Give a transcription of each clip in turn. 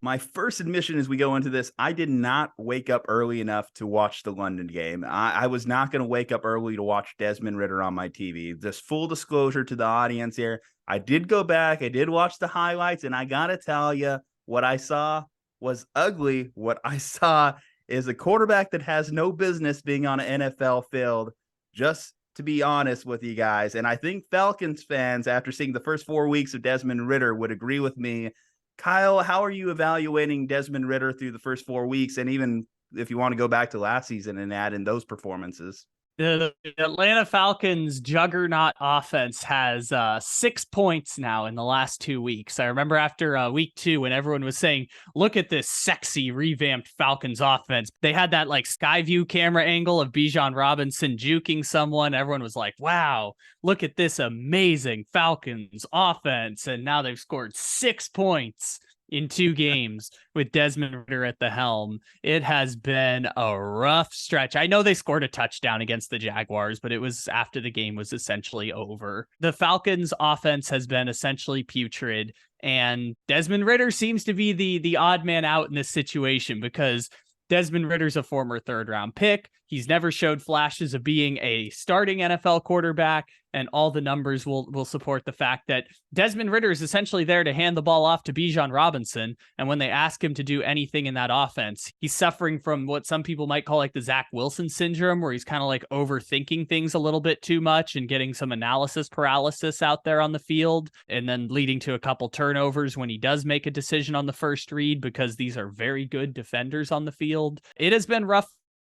My first admission as we go into this, I did not wake up early enough to watch the London game. I was not going to wake up early to watch Desmond Ridder on my TV. Just full disclosure to the audience here. I did go back. I did watch the highlights, and I got to tell you, what I saw was ugly. What I saw is a quarterback that has no business being on an NFL field, just to be honest with you guys. And I think Falcons fans, after seeing the first 4 weeks of Desmond Ridder, would agree with me. Kyle, how are you evaluating Desmond Ridder through the first 4 weeks? And even if you want to go back to last season and add in those performances. The Atlanta Falcons juggernaut offense has 6 points now in the last 2 weeks. I remember after week 2 when everyone was saying, look at this sexy revamped Falcons offense. They had that like sky view camera angle of Bijan Robinson juking someone. Everyone was like, wow, look at this amazing Falcons offense. And now they've scored 6 points in 2 games with Desmond Ridder at the helm. It has been a rough stretch. I know they scored a touchdown against the Jaguars, but it was after the game was essentially over. The Falcons offense has been essentially putrid, and Desmond Ridder seems to be the odd man out in this situation because Desmond Ridder's a former 3rd-round pick. He's never showed flashes of being a starting NFL quarterback, and all the numbers will support the fact that Desmond Ridder is essentially there to hand the ball off to Bijan Robinson, and when they ask him to do anything in that offense, he's suffering from what some people might call like the Zach Wilson syndrome, where he's kind of like overthinking things a little bit too much and getting some analysis paralysis out there on the field, and then leading to a couple turnovers when he does make a decision on the first read because these are very good defenders on the field. It has been rough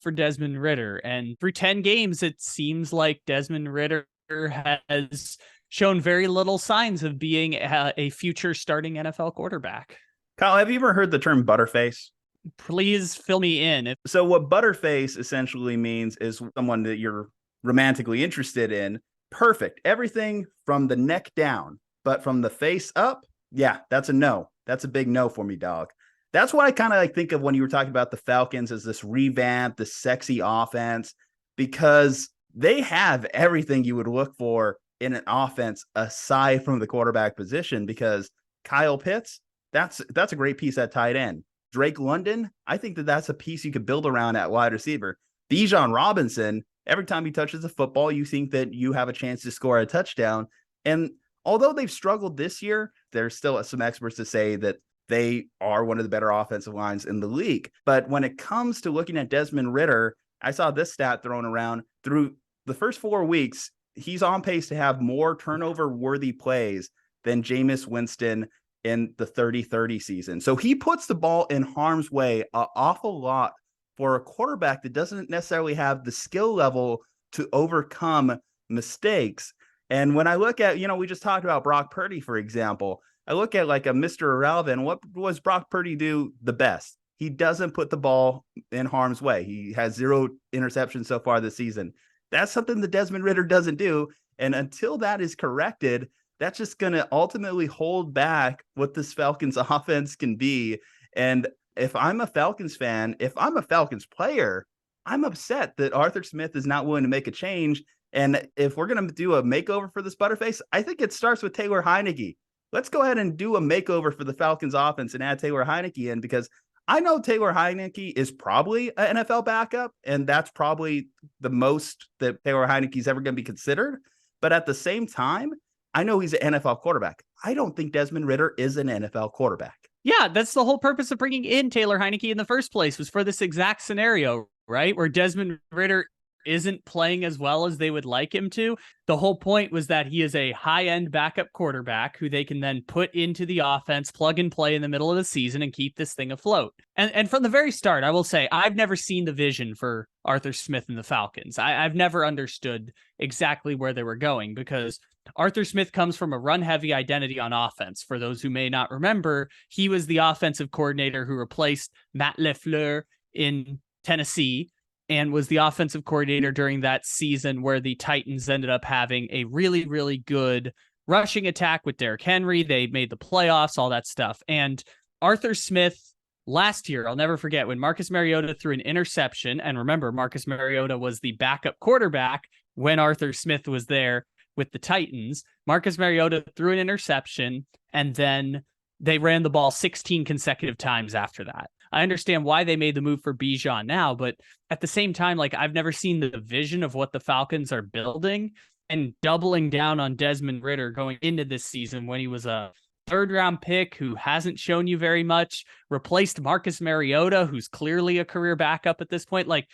for Desmond Ridder, and through 10 games, it seems like Desmond Ridder has shown very little signs of being a future starting NFL quarterback. Kyle, have you ever heard the term butterface? Please fill me in. So what butterface essentially means is someone that you're romantically interested in. Perfect. Everything from the neck down, but from the face up, yeah, that's a no. That's a big no for me, dog. That's what I kind of like think of when you were talking about the Falcons as this revamp, this sexy offense, because they have everything you would look for in an offense aside from the quarterback position, because Kyle Pitts, that's a great piece at tight end. Drake London, I think that's a piece you could build around at wide receiver. Bijan Robinson, every time he touches the football, you think that you have a chance to score a touchdown. And although they've struggled this year, there's still some experts to say that they are one of the better offensive lines in the league. But when it comes to looking at Desmond Ridder, I saw this stat thrown around. Through the first 4 weeks, he's on pace to have more turnover-worthy plays than Jameis Winston in the 30-30 season. So he puts the ball in harm's way an awful lot for a quarterback that doesn't necessarily have the skill level to overcome mistakes. And when I look at, we just talked about Brock Purdy, for example. I look at like a Mr. Irrelevant. What was Brock Purdy do the best? He doesn't put the ball in harm's way. He has 0 interceptions so far this season. That's something that Desmond Ridder doesn't do. And until that is corrected, that's just going to ultimately hold back what this Falcons offense can be. And if I'm a Falcons fan, if I'm a Falcons player, I'm upset that Arthur Smith is not willing to make a change. And if we're going to do a makeover for this butterface, I think it starts with Taylor Heinicke. Let's go ahead and do a makeover for the Falcons offense and add Taylor Heinicke in, because I know Taylor Heinicke is probably an NFL backup, and that's probably the most that Taylor Heinicke is ever going to be considered. But at the same time, I know he's an NFL quarterback. I don't think Desmond Ridder is an NFL quarterback. Yeah, that's the whole purpose of bringing in Taylor Heinicke in the first place, was for this exact scenario, right? Where Desmond Ridder isn't playing as well as they would like him to. The whole point was that he is a high-end backup quarterback who they can then put into the offense, plug and play in the middle of the season, and keep this thing afloat. And from the very start, I will say, I've never seen the vision for Arthur Smith and the Falcons. I've never understood exactly where they were going, because Arthur Smith comes from a run-heavy identity on offense. For those who may not remember, he was the offensive coordinator who replaced Matt LaFleur in Tennessee, and was the offensive coordinator during that season where the Titans ended up having a really, really good rushing attack with Derrick Henry. They made the playoffs, all that stuff. And Arthur Smith last year, I'll never forget when Marcus Mariota threw an interception. And remember, Marcus Mariota was the backup quarterback when Arthur Smith was there with the Titans. Marcus Mariota threw an interception, and then they ran the ball 16 consecutive times after that. I understand why they made the move for Bijan now, but at the same time, like, I've never seen the vision of what the Falcons are building and doubling down on Desmond Ridder going into this season when he was a third-round pick who hasn't shown you very much, replaced Marcus Mariota, who's clearly a career backup at this point. Like,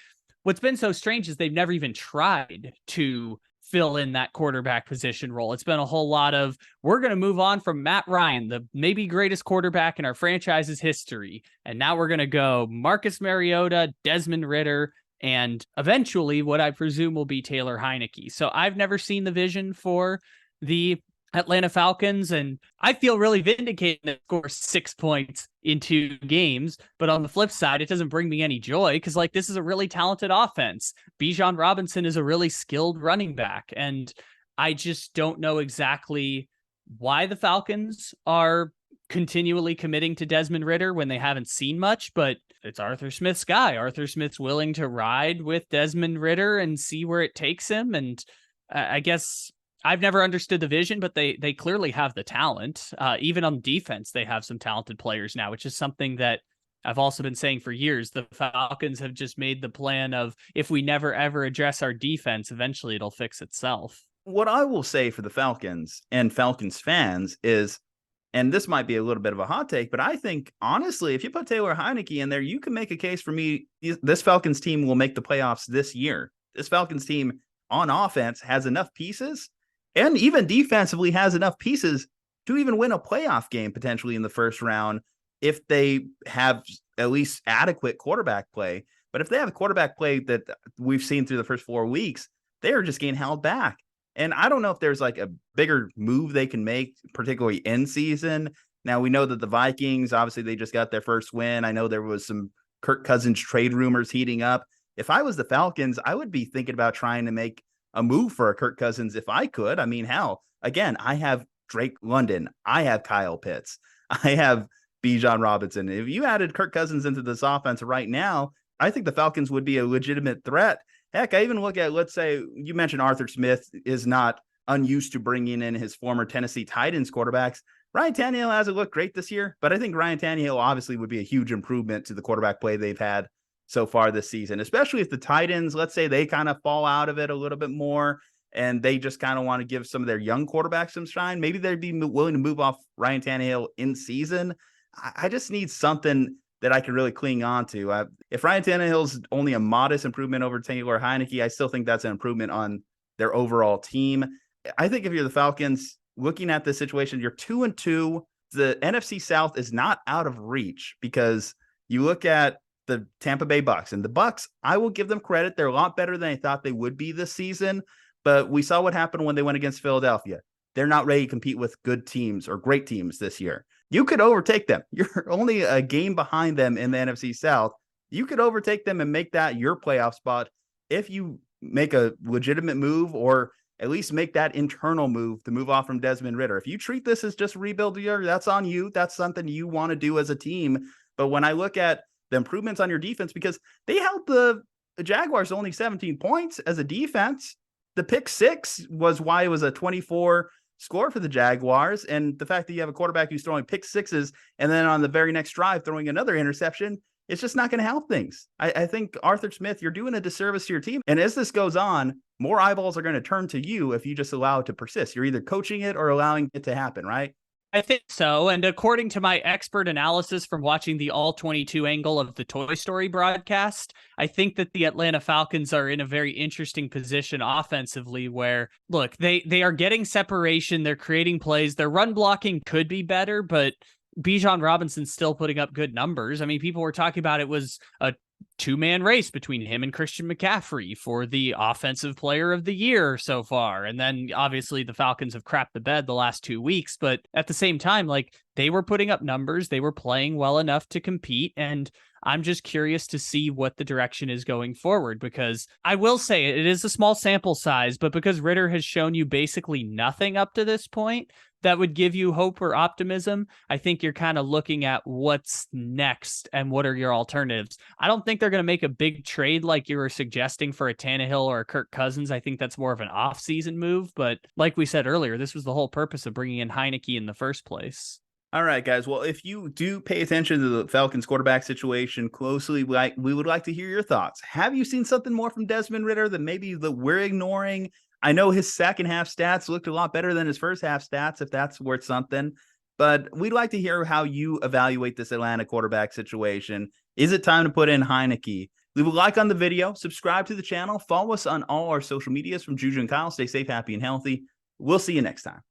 what's been so strange is they've never even tried to fill in that quarterback position role. It's been a whole lot of, we're going to move on from Matt Ryan, the maybe greatest quarterback in our franchise's history. And now we're going to go Marcus Mariota, Desmond Ridder, and eventually what I presume will be Taylor Heinicke. So I've never seen the vision for the Atlanta Falcons, and I feel really vindicated to score 6 points in 2 games. But on the flip side, it doesn't bring me any joy because, like, this is a really talented offense. Bijan Robinson is a really skilled running back, and I just don't know exactly why the Falcons are continually committing to Desmond Ridder when they haven't seen much, but it's Arthur Smith's guy. Arthur Smith's willing to ride with Desmond Ridder and see where it takes him. And I guess I've never understood the vision, but they clearly have the talent. Even on defense, they have some talented players now, which is something that I've also been saying for years. The Falcons have just made the plan of, if we never ever address our defense, eventually it'll fix itself. What I will say for the Falcons and Falcons fans is, and this might be a little bit of a hot take, but I think, honestly, if you put Taylor Heinicke in there, you can make a case for me. This Falcons team will make the playoffs this year. This Falcons team on offense has enough pieces, and even defensively has enough pieces to even win a playoff game potentially in the first round if they have at least adequate quarterback play. But if they have quarterback play that we've seen through the first 4 weeks, they are just getting held back. And I don't know if there's like a bigger move they can make, particularly in season. Now, we know that the Vikings, obviously, they just got their first win. I know there was some Kirk Cousins trade rumors heating up. If I was the Falcons, I would be thinking about trying to make a move for a Kirk Cousins if I could. I mean, hell, again, I have Drake London. I have Kyle Pitts. I have Bijan Robinson. If you added Kirk Cousins into this offense right now, I think the Falcons would be a legitimate threat. Heck, I even look at, let's say, you mentioned Arthur Smith is not unused to bringing in his former Tennessee Titans quarterbacks. Ryan Tannehill hasn't looked great this year, but I think Ryan Tannehill obviously would be a huge improvement to the quarterback play they've had so far this season, especially if the Titans, let's say they kind of fall out of it a little bit more and they just kind of want to give some of their young quarterbacks some shine. Maybe they'd be willing to move off Ryan Tannehill in season. I just need something that I can really cling on to. If Ryan Tannehill's only a modest improvement over Taylor Heinicke, I still think that's an improvement on their overall team. I think if you're the Falcons looking at this situation, you're 2-2. The NFC South is not out of reach because you look at the Tampa Bay Bucks, and the Bucks, I will give them credit. They're a lot better than I thought they would be this season, but we saw what happened when they went against Philadelphia. They're not ready to compete with good teams or great teams this year. You could overtake them. You're only a game behind them in the NFC South. You could overtake them and make that your playoff spot if you make a legitimate move, or at least make that internal move to move off from Desmond Ridder. If you treat this as just rebuild year, that's on you. That's something you want to do as a team. But when I look at the improvements on your defense, because they held the Jaguars only 17 points as a defense. The pick 6 was why it was a 24 score for the Jaguars. And the fact that you have a quarterback who's throwing pick 6s and then on the very next drive throwing another interception, it's just not going to help things. I think, Arthur Smith, you're doing a disservice to your team. And as this goes on, more eyeballs are going to turn to you if you just allow it to persist. You're either coaching it or allowing it to happen, right? I think so. And according to my expert analysis from watching the All 22 angle of the Toy Story broadcast, I think that the Atlanta Falcons are in a very interesting position offensively where, look, they are getting separation. They're creating plays. Their run blocking could be better, but Bijan Robinson's still putting up good numbers. I mean, people were talking about it was a 2-man race between him and Christian McCaffrey for the offensive player of the year so far. And then obviously the Falcons have crapped the bed the last 2 weeks, but at the same time, like, they were putting up numbers, they were playing well enough to compete. And I'm just curious to see what the direction is going forward, because I will say it is a small sample size, but because Ridder has shown you basically nothing up to this point that would give you hope or optimism, I think you're kind of looking at what's next and what are your alternatives. I don't think they're going to make a big trade like you were suggesting for a Tannehill or a Kirk Cousins. I think that's more of an off-season move, but like we said earlier, this was the whole purpose of bringing in Heinicke in the first place. All right, guys. Well, if you do pay attention to the Falcons quarterback situation closely, we would like to hear your thoughts. Have you seen something more from Desmond Ridder that maybe that we're ignoring? I know his second half stats looked a lot better than his first half stats, if that's worth something. But we'd like to hear how you evaluate this Atlanta quarterback situation. Is it time to put in Heinicke? Leave a like on the video, subscribe to the channel, follow us on all our social medias from Juju and Kyle. Stay safe, happy, and healthy. We'll see you next time.